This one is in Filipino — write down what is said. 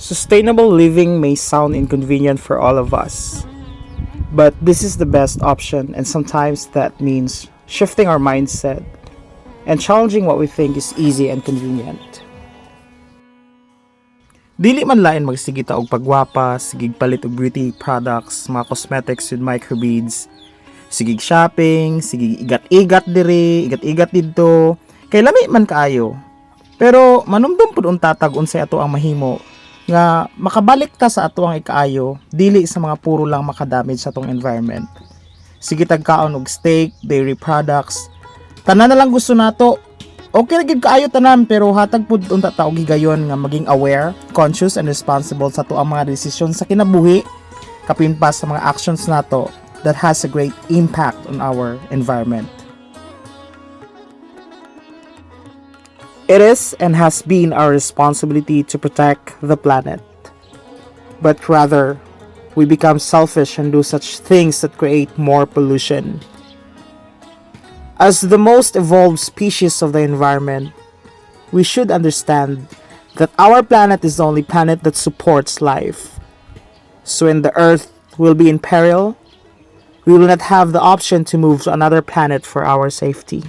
Sustainable living may sound inconvenient for all of us, but this is the best option, and sometimes that means shifting our mindset and challenging what we think is easy and convenient. Dili man lain magsigita og pagwapa, sigig palit og beauty products, mga cosmetics with microbeads, sigig shopping, sigig igat-igat diri, igat-igat didto, kay lami man kaayo. Pero manumdum pud untatag unsay ato ang mahimo nga makabalik ta sa ato ang ikaayo, dili sa mga puro lang makadamage sa atong environment. Sige tagkaon og steak, dairy products, tanan na lang gusto nato. Okay na gid kaayo tanan, pero hatag pud unta ta og higayon nga maging aware, conscious and responsible sa ato ang mga desisyon sa kinabuhi, kapin pa sa mga actions nato that has a great impact on our environment. It is and has been our responsibility to protect the planet. But rather, we become selfish and do such things that create more pollution. As the most evolved species of the environment, we should understand that our planet is the only planet that supports life. So when the Earth will be in peril, we will not have the option to move to another planet for our safety.